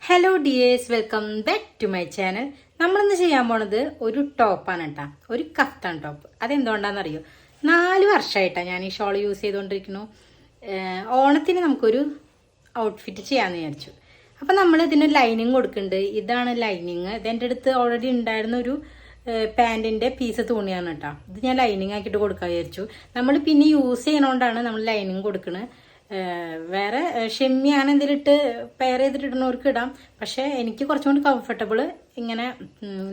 Hello dears, welcome back to my channel. നമ്മളിന്ന് ചെയ്യാൻ പോണത് ഒരു ടോപ്പാണ് കേട്ടോ, ഒരു കഫ്താൻ ടോപ്പ്. അതെന്തുകൊണ്ടാണെന്നറിയോ? 4 വർഷമായിട്ടാണ് ഞാൻ ഈ ഷോൾ യൂസ് ചെയ്തുകൊണ്ടിരിക്കുന്നു. ഓണത്തിന് നമുക്കൊരു ഔട്ട്ഫിറ്റ് ചെയ്യാമെന്ന് വിചാരിച്ചു. അപ്പം നമ്മൾ ഇതിന് ലൈനിങ് കൊടുക്കുന്നുണ്ട്. ഇതാണ് ലൈനിങ്. ഇതെൻ്റെ അടുത്ത് ഓൾറെഡി ഉണ്ടായിരുന്ന ഒരു പാൻറ്റിൻ്റെ പീസ് തുണിയാണ് കേട്ടോ. ഇത് ഞാൻ ലൈനിങ് ആക്കിയിട്ട് കൊടുക്കാൻ വിചാരിച്ചു. നമ്മൾ പിന്നെ യൂസ് ചെയ്യണോണ്ടാണ് നമ്മൾ ലൈനിങ് കൊടുക്കുന്നത്. വേറെ ഷെമ്മി അങ്ങനെ എന്തെങ്കിലും ഇട്ട് പെയർ ചെയ്തിട്ടിടുന്നവർക്ക് ഇടാം. പക്ഷേ എനിക്ക് കുറച്ചും കൂടി കംഫർട്ടബിൾ ഇങ്ങനെ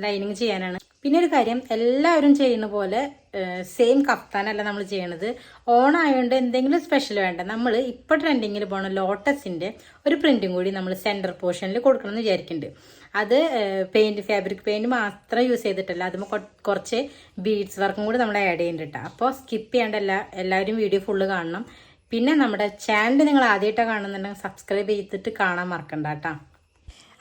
ലൈനിങ് ചെയ്യാനാണ്. പിന്നെ ഒരു കാര്യം, എല്ലാവരും ചെയ്യുന്ന പോലെ സെയിം കഫ്താനല്ല നമ്മൾ ചെയ്യണത്. ഓണായതുകൊണ്ട് എന്തെങ്കിലും സ്പെഷ്യൽ വേണ്ട. നമ്മൾ ഇപ്പോൾ ട്രെൻഡിങ്ങിൽ പോണ ലോട്ടസിൻ്റെ ഒരു പ്രിൻറ്റും കൂടി നമ്മൾ സെൻറ്റർ പോർഷനിൽ കൊടുക്കണമെന്ന് വിചാരിക്കുന്നുണ്ട്. അത് ഫാബ്രിക് പെയിൻറ്റ് മാത്രം യൂസ് ചെയ്തിട്ടല്ല, അതും കുറച്ച് ബീഡ്സ് വർക്കും കൂടി നമ്മൾ ആഡ് ചെയ്യുന്നുണ്ട്. അപ്പോൾ സ്കിപ്പ് ചെയ്യേണ്ട എല്ലാവരും വീഡിയോ ഫുള്ള് കാണണം. പിന്നെ നമ്മുടെ ചാനൽ നിങ്ങൾ ആദ്യമായിട്ടാണ് കാണുന്നുണ്ടെങ്കിൽ സബ്സ്ക്രൈബ് ചെയ്തിട്ട് കാണാൻ മറക്കണ്ട കേട്ടോ.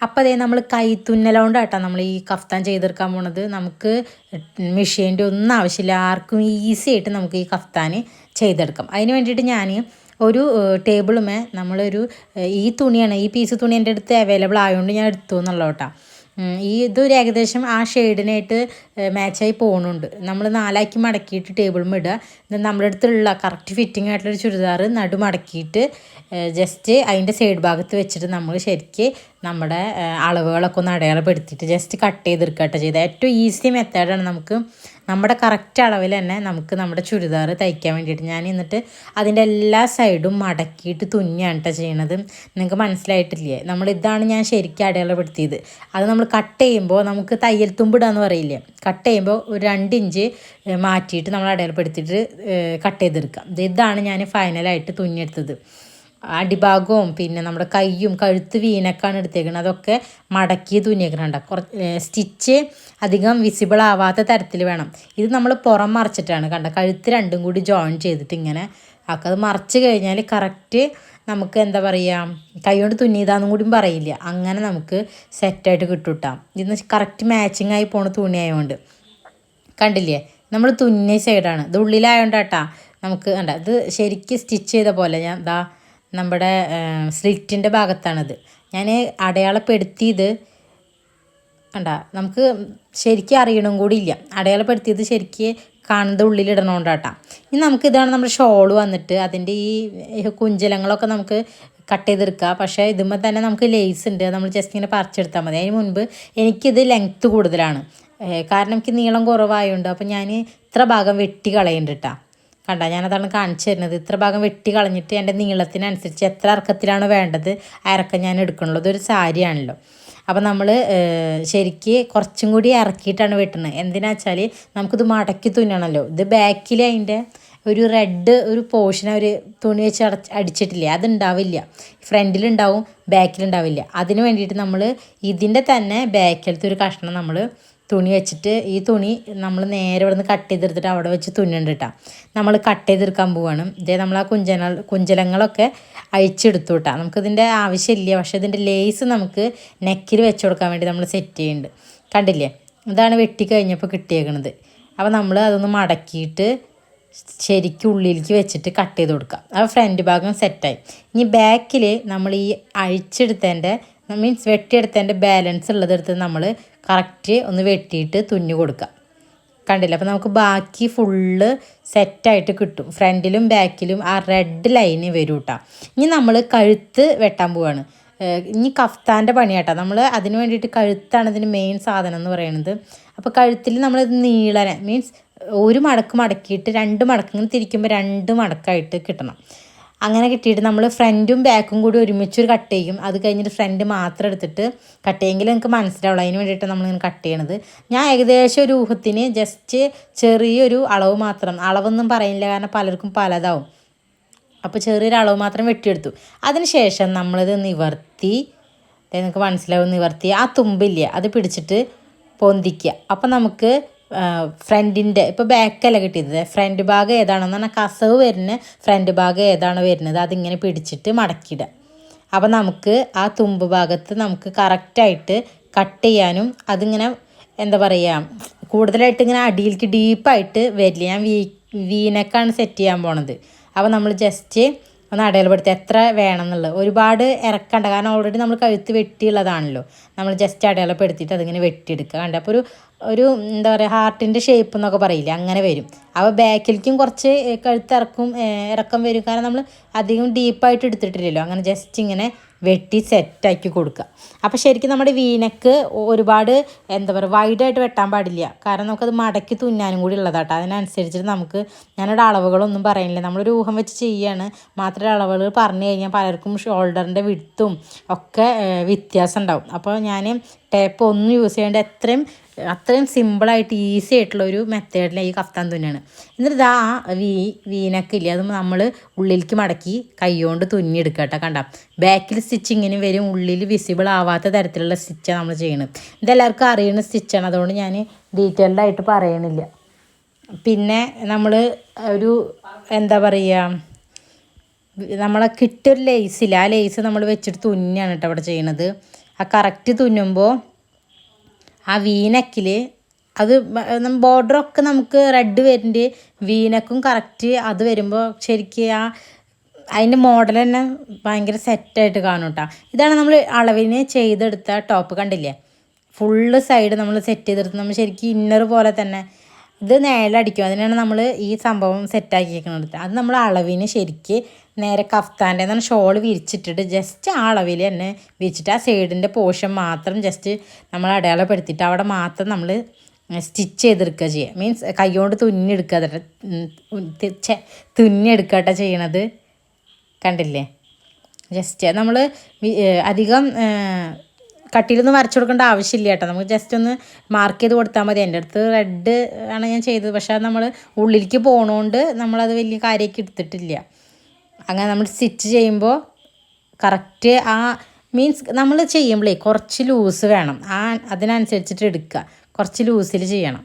അപ്പോൾ അതേ നമ്മൾ കൈത്തുന്നലോണ്ടാട്ടോ നമ്മൾ ഈ കഫ്താൻ ചെയ്തെടുക്കാൻ പോണത്. നമുക്ക് മെഷീൻ്റെ ഒന്നും ആവശ്യമില്ല, ആർക്കും ഈസി ആയിട്ട് നമുക്ക് ഈ കഫ്താൻ ചെയ്തെടുക്കാം. അതിന് വേണ്ടിയിട്ട് ഞാൻ ഒരു ടേബിളുമേ നമ്മളൊരു ഈ തുണിയാണ്, ഈ പീസ് തുണി എൻ്റെ അടുത്ത് അവൈലബിൾ ആയതുകൊണ്ട് ഞാൻ എടുത്തു എന്നുള്ളൂ കേട്ടോ. ഇതൊരു ഏകദേശം ആ ഷെയ്ഡിനായിട്ട് മാച്ചായി പോകുന്നുണ്ട്. നമ്മൾ 4 മടക്കിയിട്ട് ടേബിളും ഇടുക. നമ്മുടെ അടുത്തുള്ള കറക്റ്റ് ഫിറ്റിംഗ് ആയിട്ടുള്ളൊരു ചുരിദാർ നടു മടക്കിയിട്ട് ജസ്റ്റ് അതിൻ്റെ സൈഡ് ഭാഗത്ത് വെച്ചിട്ട് നമ്മൾ ശരിക്ക് നമ്മുടെ അളവുകളൊക്കെ ഒന്ന് അടയാളപ്പെടുത്തിയിട്ട് ജസ്റ്റ് കട്ട് ചെയ്തെടുക്കട്ടെ ചെയ്ത് ഏറ്റവും ഈസി മെത്തേഡാണ്. നമുക്ക് നമ്മുടെ കറക്റ്റ് അളവിൽ തന്നെ നമുക്ക് നമ്മുടെ ചുരിദാർ തയ്ക്കാൻ വേണ്ടിയിട്ട് ഞാൻ എന്നിട്ട് അതിൻ്റെ എല്ലാ സൈഡും മടക്കിയിട്ട് തുന്നിയാണ് കേട്ടോ ചെയ്യണത്. നിങ്ങൾക്ക് മനസ്സിലായിട്ടില്ലേ? ഇതാണ് ഞാൻ ശരിക്കും അടയാളപ്പെടുത്തിയത്. അത് നമ്മൾ കട്ട് ചെയ്യുമ്പോൾ നമുക്ക് തയ്യൽ തുമ്പിടാന്ന് പറയില്ലേ, കട്ട് ചെയ്യുമ്പോൾ ഒരു 2 ഇഞ്ച് മാറ്റിയിട്ട് നമ്മൾ അടയാളപ്പെടുത്തിയിട്ട് കട്ട് ചെയ്തെടുക്കാം. ഇതാണ് ഞാൻ ഫൈനലായിട്ട് തുന്നിയെടുത്തത്. അടിഭാഗവും പിന്നെ നമ്മുടെ കൈയും കഴുത്ത് വീനക്കാണ് എടുത്തേക്കുന്നത്. അതൊക്കെ മടക്കി തുന്നിയേക്കുന്നുണ്ട്. സ്റ്റിച്ച് അധികം വിസിബിൾ ആവാത്ത തരത്തിൽ വേണം. ഇത് നമ്മൾ പുറം മറിച്ചിട്ടാണ് കണ്ട, കഴുത്ത് രണ്ടും കൂടി ജോയിൻ ചെയ്തിട്ട് ഇങ്ങനെ ആക്കുക. അത് മറിച്ച് കഴിഞ്ഞാൽ കറക്റ്റ് നമുക്ക് എന്താ പറയുക, കൈ കൊണ്ട് തുന്നിയതാന്നും കൂടി പറയില്ല, അങ്ങനെ നമുക്ക് സെറ്റായിട്ട് കിട്ടും. ഇന്ന് കറക്റ്റ് മാച്ചിങ് ആയി പോണ തുണിയായതുകൊണ്ട് കണ്ടില്ലേ, നമ്മൾ തുന്നിയ സൈഡാണ് ഇത്. ഉള്ളിലായതുകൊണ്ട് കേട്ടാ നമുക്ക് കണ്ട, ഇത് ശരിക്കും സ്റ്റിച്ച് ചെയ്ത പോലെ ഞാൻ നമ്മുടെ സ്ലിറ്റിൻ്റെ ഭാഗത്താണിത് ഞാൻ അടയാളപ്പെടുത്തിയത്. കണ്ട, നമുക്ക് ശരിക്കും അറിയണം കൂടി ഇല്ല, അടയാളപ്പെടുത്തിയത് ശരിക്ക് കാണുന്നത് ഉള്ളിലിടണോണ്ടാട്ടാ. ഇനി നമുക്കിതാണ് നമ്മുടെ ഷോള് വന്നിട്ട് അതിൻ്റെ ഈ കുഞ്ചലങ്ങളൊക്കെ നമുക്ക് കട്ട് ചെയ്തെടുക്കുക. പക്ഷേ ഇതുമ്പോൾ തന്നെ നമുക്ക് ലേസ് ഉണ്ട്, നമ്മൾ ജസ്റ്റ് ഇങ്ങനെ പറിച്ചെടുത്താൽ മതി. അതിന് മുൻപ് എനിക്കിത് ലെങ്ത്ത് കൂടുതലാണ്, കാരണം എനിക്ക് നീളം കുറവായതുകൊണ്ട്. അപ്പോൾ ഞാൻ ഇത്ര ഭാഗം വെട്ടി കളയുന്നുണ്ട് കേട്ടോ. കണ്ട, ഞാനതാണ് കാണിച്ചു തരുന്നത്. ഇത്ര ഭാഗം വെട്ടി കളഞ്ഞിട്ട് എൻ്റെ നീളത്തിനനുസരിച്ച് എത്ര ഇറക്കത്തിലാണ് വേണ്ടത് ആ ഇറക്കം ഞാൻ എടുക്കണുള്ളൂ. ഇതൊരു സാരിയാണല്ലോ. അപ്പോൾ നമ്മൾ ശരിക്ക് കുറച്ചും കൂടി ഇറക്കിയിട്ടാണ് വെട്ടുന്നത്. എന്തിനാ വെച്ചാൽ നമുക്കിത് മടക്കി തുന്നണമല്ലോ. ഇത് ബാക്കിൽ അതിൻ്റെ ഒരു റെഡ് ഒരു പോർഷൻ ഒരു തുണി വെച്ച് അടിച്ചിട്ടില്ലേ, അതുണ്ടാവില്ല. ഫ്രണ്ടിലുണ്ടാവും, ബാക്കിലുണ്ടാവില്ല. അതിന് വേണ്ടിയിട്ട് നമ്മൾ ഇതിൻ്റെ തന്നെ ബാക്കിലത്തെ ഒരു കഷ്ണം നമ്മൾ തുണി വെച്ചിട്ട് ഈ തുണി നമ്മൾ നേരെ ഇവിടെ നിന്ന് കട്ട് ചെയ്തെടുത്തിട്ട് അവിടെ വെച്ച് തുന്നുണ്ട് കേട്ടോ. നമ്മൾ കട്ട് ചെയ്തെടുക്കാൻ പോവുകയാണ്. ഇതേ നമ്മൾ ആ കുഞ്ചലങ്ങളൊക്കെ അഴിച്ചെടുത്തു കേട്ടോ. നമുക്കിതിൻ്റെ ആവശ്യമില്ല, പക്ഷേ ഇതിൻ്റെ ലേസ് നമുക്ക് നെക്കിൽ വെച്ച് കൊടുക്കാൻ വേണ്ടി നമ്മൾ സെറ്റ് ചെയ്യുന്നുണ്ട്. കണ്ടില്ലേ, ഇതാണ് വെട്ടി കഴിഞ്ഞപ്പോൾ കിട്ടിയേക്കണത്. അപ്പോൾ നമ്മൾ അതൊന്ന് മടക്കിയിട്ട് ശരിക്കും ഉള്ളിലേക്ക് വെച്ചിട്ട് കട്ട് ചെയ്ത് കൊടുക്കുക. അപ്പോൾ ഫ്രണ്ട് ഭാഗം സെറ്റായി. ഇനി ബാക്കിൽ നമ്മൾ ഈ അഴിച്ചെടുത്തതിൻ്റെ മീൻസ് വെട്ടിയെടുത്തതിൻ്റെ ബാലൻസ് ഉള്ളതെടുത്ത് നമ്മൾ കറക്റ്റ് ഒന്ന് വെട്ടിയിട്ട് തുന്നി കൊടുക്കുക. കണ്ടില്ല, അപ്പോൾ നമുക്ക് ബാക്കി ഫുള്ള് സെറ്റായിട്ട് കിട്ടും. ഫ്രണ്ടിലും ബാക്കിലും ആ റെഡ് ലൈന് വരും കേട്ടോ. ഇനി നമ്മൾ കഴുത്ത് വെട്ടാൻ പോവാണ്. ഇനി കഫ്താൻ്റെ പണിയാട്ടോ. നമ്മൾ അതിന് വേണ്ടിയിട്ട് കഴുത്താണ് ഇതിന് മെയിൻ സാധനം എന്ന് പറയുന്നത്. അപ്പോൾ കഴുത്തിൽ നമ്മളിത് നീളനെ മീൻസ് ഒരു മടക്ക് മടക്കിയിട്ട് 2 മടക്ക് ഇങ്ങനെ തിരിക്കുമ്പോൾ 2 മടക്കായിട്ട് കിട്ടണം. അങ്ങനെ കിട്ടിയിട്ട് നമ്മൾ ഫ്രണ്ടും ബാക്കും കൂടി ഒരുമിച്ചൊരു കട്ട് ചെയ്യും. അത് കഴിഞ്ഞിട്ട് ഫ്രണ്ട് മാത്രം എടുത്തിട്ട് കട്ട് ചെയ്യുമെങ്കിൽ നിങ്ങൾക്ക് മനസ്സിലാവുള്ളൂ. അതിന് വേണ്ടിയിട്ട് നമ്മളിങ്ങനെ കട്ട് ചെയ്യണത്. ഞാൻ ഏകദേശം ഒരു ഊഹത്തിന് ജസ്റ്റ് ചെറിയൊരു അളവ് മാത്രം, അളവൊന്നും പറയുന്നില്ല കാരണം പലർക്കും പലതാവും. അപ്പോൾ ചെറിയൊരു അളവ് മാത്രം വെട്ടിയെടുത്തു. അതിന് ശേഷം നമ്മളിത് നിവർത്തി, നിങ്ങൾക്ക് മനസ്സിലാവും, നിവർത്തി ആ തുമ്പില്ല അത് പിടിച്ചിട്ട് പൊന്തിക്കുക. അപ്പം നമുക്ക് ഫ്രണ്ടിൻ്റെ ഇപ്പോൾ ബാക്കല്ല കിട്ടിയത്, ഫ്രണ്ട് ഭാഗം ഏതാണെന്ന് പറഞ്ഞാൽ കസവ് വരുന്ന ഫ്രണ്ട് ഭാഗം ഏതാണ് വരുന്നത് അതിങ്ങനെ പിടിച്ചിട്ട് മടക്കിയിടുക. അപ്പോൾ നമുക്ക് ആ തുമ്പ് ഭാഗത്ത് നമുക്ക് കറക്റ്റായിട്ട് കട്ട് ചെയ്യാനും അതിങ്ങനെ എന്താ പറയുക കൂടുതലായിട്ട് ഇങ്ങനെ അടിയിലേക്ക് ഡീപ്പായിട്ട് വരില്ല. ഞാൻ വീനക്കാണ് സെറ്റ് ചെയ്യാൻ പോണത്. അപ്പോൾ നമ്മൾ ജസ്റ്റ് ഒന്ന് അടയാളപ്പെടുത്തി എത്ര വേണം എന്നുള്ളത്. ഒരുപാട് ഇറക്കണ്ട, കാരണം ഓൾറെഡി നമ്മൾ കഴുത്ത് വെട്ടിയുള്ളതാണല്ലോ. നമ്മൾ ജസ്റ്റ് അടയാളപ്പെടുത്തിയിട്ട് അതിങ്ങനെ വെട്ടിയെടുക്കുക. കണ്ട അപ്പോൾ ഒരു എന്താ പറയുക, ഹാർട്ടിൻ്റെ ഷേപ്പ് എന്നൊക്കെ പറയില്ലേ, അങ്ങനെ വരും. അപ്പോൾ ബാക്കിലേക്കും കുറച്ച് ഇറക്കം വരും, കാരണം നമ്മൾ അധികം ഡീപ്പായിട്ട് എടുത്തിട്ടില്ലല്ലോ. അങ്ങനെ ജസ്റ്റ് ഇങ്ങനെ വെട്ടി സെറ്റാക്കി കൊടുക്കുക. അപ്പോൾ ശരിക്കും നമ്മുടെ വീനക്ക് ഒരുപാട് എന്താ പറയുക വൈഡായിട്ട് വെട്ടാൻ പാടില്ല, കാരണം നമുക്കത് മടക്കി തുന്നാനും കൂടി ഉള്ളതാട്ടോ. അതിനനുസരിച്ചിട്ട് നമുക്ക്, ഞാനിവിടെ അളവുകളൊന്നും പറയുന്നില്ല, നമ്മളൊരു ഊഹം വെച്ച് ചെയ്യുകയാണ്. മാത്രമേ അളവുകൾ പറഞ്ഞു കഴിഞ്ഞാൽ പലർക്കും ഷോൾഡറിൻ്റെ വിഡ്ത്തും ഒക്കെ വ്യത്യാസം ഉണ്ടാവും. അപ്പോൾ ഞാൻ ടേപ്പ് ഒന്നും യൂസ് ചെയ്യേണ്ട അത്രയും സിമ്പിളായിട്ട് ഈസി ആയിട്ടുള്ള ഒരു മെത്തേഡിൽ ഈ കഫ്താൻ തുന്നാണ്. എന്നിട്ട് ഇതാ വീനക്കില്ലേ, അത് നമ്മൾ ഉള്ളിലേക്ക് മടക്കി കൈകൊണ്ട് തുന്നിയെടുക്കുക കേട്ടോ. കണ്ട ബാക്കിൽ സ്റ്റിച്ചിങ്ങിന് വരും, ഉള്ളിൽ വിസിബിൾ ആവാത്ത തരത്തിലുള്ള സ്റ്റിച്ചാണ് നമ്മൾ ചെയ്യുന്നത്. ഇതെല്ലാവർക്കും അറിയുന്ന സ്റ്റിച്ചാണ്, അതുകൊണ്ട് ഞാൻ ഡീറ്റെയിൽഡായിട്ട് പറയണില്ല. പിന്നെ നമ്മൾ ഒരു എന്താ പറയുക, നമ്മളെ കിട്ടിയൊരു ലേസില്ല, ആ ലേസ് നമ്മൾ വെച്ചിട്ട് തുന്നിയാണ് കേട്ടോ അവിടെ ചെയ്യണത്. ആ കറക്റ്റ് തുന്നുമ്പോൾ ആ വീനക്കിൽ അത് ബോർഡറൊക്കെ നമുക്ക് റെഡ് വരുന്നുണ്ട്, വീനക്കും കറക്റ്റ് അത് വരുമ്പോൾ ശരിക്കും അതിൻ്റെ മോഡൽ തന്നെ ഭയങ്കര സെറ്റായിട്ട് കാണും കേട്ടോ. ഇതാണ് നമ്മൾ അളവിന് ചെയ്തെടുത്ത ടോപ്പ്, കണ്ടില്ലേ? ഫുള്ള് സൈഡ് നമ്മൾ സെറ്റ് ചെയ്തെടുത്ത് നമ്മൾ ശരിക്കും ഇന്നർ പോലെ തന്നെ ഇത് നേലടിക്കും. അതിനാണ് നമ്മൾ ഈ സംഭവം സെറ്റാക്കിയിരിക്കുന്നത്. അത് നമ്മൾ അളവിന് ശരിക്ക് നേരെ കഫ്താൻ്റെ എന്നാണ് ഷോൾ വിരിച്ചിട്ടിട്ട് ജസ്റ്റ് ആ അളവിൽ തന്നെ വിരിച്ചിട്ട് ആ സൈഡിൻ്റെ പോർഷൻ മാത്രം ജസ്റ്റ് നമ്മൾ അടയാളപ്പെടുത്തിയിട്ട് അവിടെ മാത്രം നമ്മൾ സ്റ്റിച്ച് ചെയ്തെടുക്കുക ചെയ്യുക. മീൻസ് കൈകൊണ്ട് തുന്നിയെടുക്കുക, തുന്നിയെടുക്കട്ടെ ചെയ്യണത്. കണ്ടില്ലേ? ജസ്റ്റ് നമ്മൾ അധികം കട്ടിയിലൊന്നും വരച്ചു കൊടുക്കേണ്ട ആവശ്യമില്ല കേട്ടോ. നമുക്ക് ജസ്റ്റ് ഒന്ന് മാർക്ക് ചെയ്ത് കൊടുത്താൽ മതി. എൻ്റെ അടുത്ത് റെഡ് ആണ് ഞാൻ ചെയ്തത്, പക്ഷേ അത് നമ്മൾ ഉള്ളിലേക്ക് പോകണോണ്ട് നമ്മളത് വലിയ കാര്യമൊക്കെ എടുത്തിട്ടില്ല. അങ്ങനെ നമ്മൾ സ്റ്റിച്ച് ചെയ്യുമ്പോൾ കറക്റ്റ് ആ മീൻസ് നമ്മൾ ചെയ്യുമ്പോഴേ കുറച്ച് ലൂസ് വേണം, അതിനനുസരിച്ചിട്ട് എടുക്കുക. കുറച്ച് ലൂസിൽ ചെയ്യണം,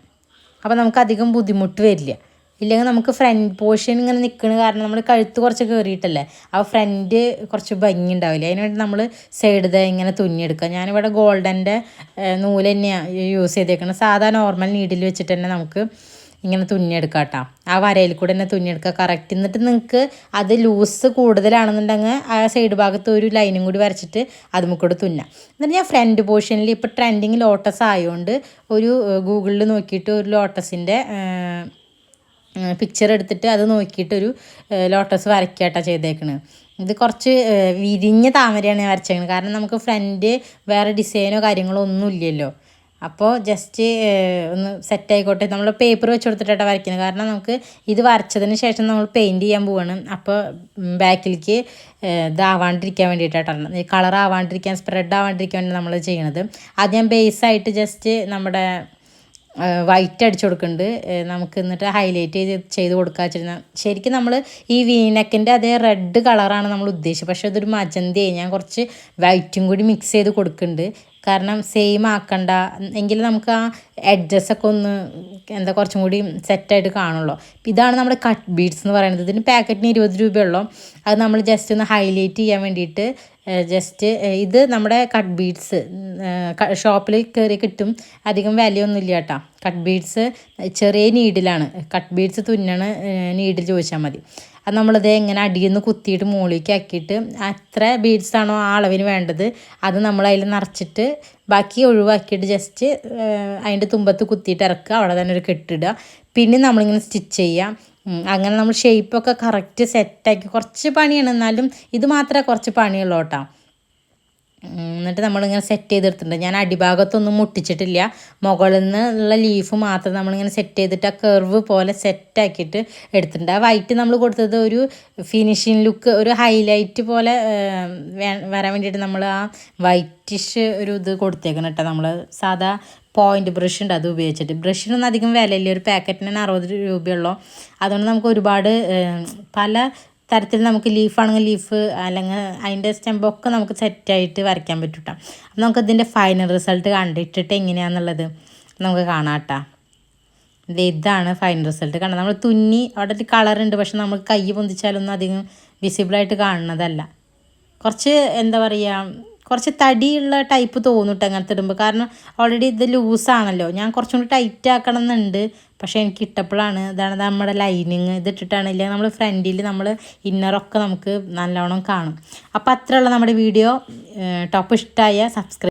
അപ്പോൾ നമുക്ക് അധികം ബുദ്ധിമുട്ട് വരില്ല. ഇല്ലെങ്കിൽ നമുക്ക് ഫ്രണ്ട് പോർഷൻ ഇങ്ങനെ നിൽക്കുന്ന കാരണം നമ്മൾ കഴുത്ത് കുറച്ച് കയറിയിട്ടല്ലേ, അപ്പോൾ ഫ്രണ്ട് കുറച്ച് ഭംഗി ഉണ്ടാവില്ല. അതിന് വേണ്ടി നമ്മൾ സൈഡ് ഇങ്ങനെ തുന്നിയെടുക്കുക. ഞാനിവിടെ ഗോൾഡൻ്റെ നൂല് തന്നെയാണ് യൂസ് ചെയ്തേക്കുന്നത്. സാധാ നോർമൽ നീഡിൽ വെച്ചിട്ട് തന്നെ നമുക്ക് ഇങ്ങനെ തുന്നിയെടുക്കാം കേട്ടോ. ആ വരയിൽ കൂടെ തന്നെ തുന്നിയെടുക്കുക കറക്റ്റ്. എന്നിട്ട് നിങ്ങൾക്ക് അത് ലൂസ് കൂടുതലാണെന്നുണ്ടെങ്കിൽ ആ സൈഡ് ഭാഗത്ത് ഒരു ലൈനും കൂടി വരച്ചിട്ട് അതും കൂടെ തുന്നാം. എന്നിട്ട് ഞാൻ ഫ്രണ്ട് പോർഷനിൽ ഇപ്പോൾ ട്രെൻഡിങ് ലോട്ടസ് ആയതുകൊണ്ട് ഒരു ഗൂഗിളിൽ നോക്കിയിട്ട് ഒരു ലോട്ടസിൻ്റെ പിക്ചർ എടുത്തിട്ട് അത് നോക്കിയിട്ടൊരു ലോട്ടസ് വരയ്ക്കാട്ടോ ചെയ്തേക്കണത്. ഇത് കുറച്ച് വിരിഞ്ഞ താമരയാണ് ഞാൻ വരച്ചേക്കുന്നത്, കാരണം നമുക്ക് ഫ്രണ്ട് വേറെ ഡിസൈനോ കാര്യങ്ങളോ ഒന്നും ഇല്ലല്ലോ. അപ്പോൾ ജസ്റ്റ് ഒന്ന് സെറ്റ് ആയിക്കോട്ടെ, നമ്മൾ പേപ്പർ വെച്ച് കൊടുത്തിട്ടാണ് വരയ്ക്കുന്നത്. കാരണം നമുക്ക് ഇത് വരച്ചതിന് ശേഷം നമ്മൾ പെയിൻറ്റ് ചെയ്യാൻ പോവാണ്. അപ്പോൾ ബാക്കിലേക്ക് ഇതാവാണ്ടിരിക്കാൻ വേണ്ടിയിട്ടാണ്, കളർ ആവാണ്ടിരിക്കാൻ, സ്പ്രെഡ് ആവാണ്ടിരിക്കാൻ വേണ്ടി നമ്മൾ ചെയ്യണത്. അത് ഞാൻ ബേസായിട്ട് ജസ്റ്റ് നമ്മുടെ വൈറ്റ് അടിച്ചു കൊടുക്കുന്നുണ്ട്. നമുക്ക് എന്നിട്ട് ഹൈലൈറ്റ് ചെയ്ത് കൊടുക്കുക വെച്ചിരുന്നാൽ ശരിക്കും നമ്മൾ ഈ വീനക്കിൻ്റെ അതേ റെഡ് കളറാണ് നമ്മൾ ഉദ്ദേശിച്ചത്, പക്ഷേ അതൊരു മജന്തയായി. ഞാൻ കുറച്ച് വൈറ്റും കൂടി മിക്സ് ചെയ്ത് കൊടുക്കുന്നുണ്ട്, കാരണം സെയിം ആക്കണ്ട എങ്കിൽ നമുക്ക് ആ എഡ്ജസൊക്കെ ഒന്ന് എന്താ കുറച്ചും കൂടി സെറ്റായിട്ട് കാണുള്ളൂ. ഇതാണ് നമ്മുടെ കട്ട് ബീഡ്സ് എന്ന് പറയുന്നത്. ഇതിന് പാക്കറ്റിന് 20 രൂപയുള്ളൂ. അത് നമ്മൾ ജസ്റ്റ് ഒന്ന് ഹൈലൈറ്റ് ചെയ്യാൻ വേണ്ടിയിട്ട് ജസ്റ്റ് ഇത് നമ്മുടെ കട്ട് ബീഡ്സ് ഷോപ്പിൽ കയറി കിട്ടും, അധികം വിലയൊന്നുമില്ല കേട്ടോ. കട്ട് ബീഡ്സ് ചെറിയ നീഡിലാണ്, കട്ട് ബീഡ്സ് തുന്നണ നീഡിൽ ചോദിച്ചാൽ മതി. അത് നമ്മളിത് എങ്ങനെ അടിയിൽ നിന്ന് കുത്തിയിട്ട് മുകളിലേക്ക് ആക്കിയിട്ട് എത്ര ബീഡ്സാണോ ആ അളവിന് വേണ്ടത് അത് നമ്മൾ അതിൽ നിറച്ചിട്ട് ബാക്കി ഒഴിവാക്കിയിട്ട് ജസ്റ്റ് അതിൻ്റെ തുമ്പത്ത് കുത്തിയിട്ട് ഇറക്കുക, അവിടെ തന്നെ ഒരു കെട്ടിടുക. പിന്നെ നമ്മളിങ്ങനെ സ്റ്റിച്ച് ചെയ്യാം. അങ്ങനെ നമ്മൾ ഷേപ്പൊക്കെ കറക്റ്റ് സെറ്റാക്കി, കുറച്ച് പണിയാണ്, എന്നാലും ഇത് മാത്രമേ കുറച്ച് പണിയുള്ളൂ കേട്ടോ. എന്നിട്ട് നമ്മളിങ്ങനെ സെറ്റ് ചെയ്തെടുത്തിട്ടുണ്ട്. ഞാൻ അടിഭാഗത്തൊന്നും മുട്ടിച്ചിട്ടില്ല, മുകളിൽ നിന്നുള്ള ലീഫ് മാത്രം നമ്മളിങ്ങനെ സെറ്റ് ചെയ്തിട്ട് ആ കർവ് പോലെ സെറ്റാക്കിയിട്ട് എടുത്തിട്ടുണ്ട്. ആ വൈറ്റ് നമ്മൾ കൊടുത്തത് ഒരു ഫിനിഷിങ് ലുക്ക്, ഒരു ഹൈലൈറ്റ് പോലെ വരാൻ വേണ്ടിയിട്ട് നമ്മൾ ആ വൈറ്റിഷ് ഒരു ഇത് കൊടുത്തേക്കണം കേട്ടോ. നമ്മൾ സാധാ പോയിൻ്റ് ബ്രഷ് ഉണ്ട്, അത് ഉപയോഗിച്ചിട്ട്. ബ്രഷിനൊന്നും അധികം വിലയില്ല, ഒരു പാക്കറ്റിന് 60 രൂപയുള്ളൂ. അതുകൊണ്ട് നമുക്ക് ഒരുപാട് പല തരത്തിൽ നമുക്ക് ലീഫാണെങ്കിൽ ലീഫ്, അല്ലെങ്കിൽ അതിൻ്റെ സ്റ്റെമ്പൊക്കെ നമുക്ക് സെറ്റായിട്ട് വരയ്ക്കാൻ പറ്റും കേട്ടോ. അപ്പം നമുക്കതിൻ്റെ ഫൈനൽ റിസൾട്ട് കണ്ടിട്ടിട്ട് എങ്ങനെയാണെന്നുള്ളത് നമുക്ക് കാണാം കേട്ടോ. ഇതാണ് ഫൈനൽ റിസൾട്ട്. കണ്ടത് നമ്മൾ തുന്നി അവിടെ ഒരു കളറുണ്ട്, പക്ഷെ നമുക്ക് കൈ പൊന്തിച്ചാലൊന്നും അധികം വിസിബിളായിട്ട് കാണുന്നതല്ല. കുറച്ച് എന്താ പറയുക, കുറച്ച് തടിയുള്ള ടൈപ്പ് തോന്നിട്ട് അങ്ങനത്തെ ഇടുമ്പോൾ. കാരണം ഓൾറെഡി ഇത് ലൂസാണല്ലോ. ഞാൻ കുറച്ചും കൂടി ടൈറ്റ് ആക്കണം എന്നുണ്ട്. പക്ഷേ എനിക്ക് ഇട്ടപ്പോഴാണ് ഇതാണ് നമ്മുടെ ലൈനിങ് ഇതിട്ടിട്ടാണ്. ഇല്ലെങ്കിൽ നമ്മൾ ഫ്രണ്ടിൽ നമ്മൾ ഇന്നറൊക്കെ നമുക്ക് നല്ലോണം കാണും. അപ്പോൾ അത്രയുള്ള നമ്മുടെ വീഡിയോ. ടോപ്പ് ഇഷ്ടമായ സബ്സ്ക്രൈബ്